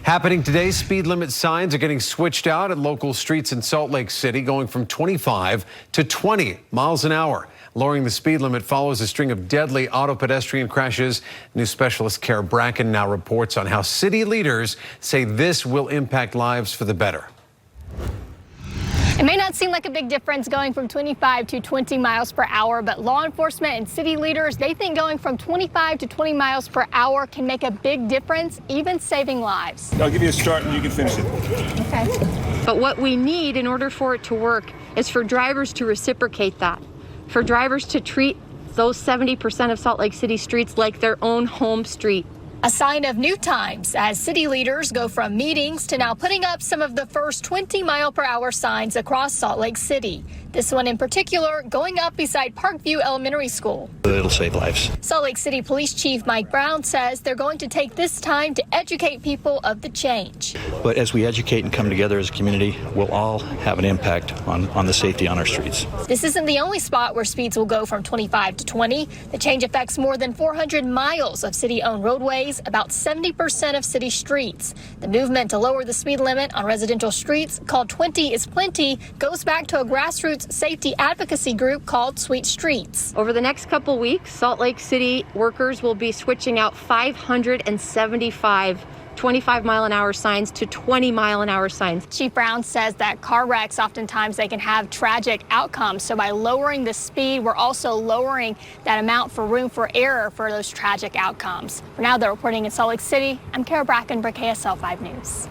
Happening today, speed limit signs are getting switched out at local streets in Salt Lake City, going from 25 to 20 miles an hour. Lowering the speed limit follows a string of deadly auto pedestrian crashes. News specialist Kara Bracken now reports on how city leaders say this will impact lives for the better. It may not seem like a big difference going from 25 to 20 miles per hour, but law enforcement and city leaders, they think going from 25 to 20 miles per hour can make a big difference, even saving lives. I'll give you a start and you can finish it. Okay. But what we need in order for it to work is for drivers to reciprocate that, for drivers to treat those 70% of Salt Lake City streets like their own home street. A sign of new times as city leaders go from meetings to now putting up some of the first 20-mile-per-hour signs across Salt Lake City. This one in particular going up beside Parkview Elementary School. It'll save lives. Salt Lake City Police Chief Mike Brown says they're going to take this time to educate people of the change. But as we educate and come together as a community, we'll all have an impact on the safety on our streets. This isn't the only spot where speeds will go from 25 to 20. The change affects more than 400 miles of city-owned roadways, about 70% of city streets. The movement to lower the speed limit on residential streets, called 20 is Plenty, goes back to a grassroots safety advocacy group called Sweet Streets. Over the next couple weeks, Salt Lake City workers will be switching out 575 25-mile-an-hour signs to 20-mile-an-hour signs. Chief Brown says that car wrecks, oftentimes they can have tragic outcomes. So by lowering the speed, we're also lowering that amount for room for error for those tragic outcomes. For now, they're reporting in Salt Lake City. I'm Kara Bracken for KSL 5 News.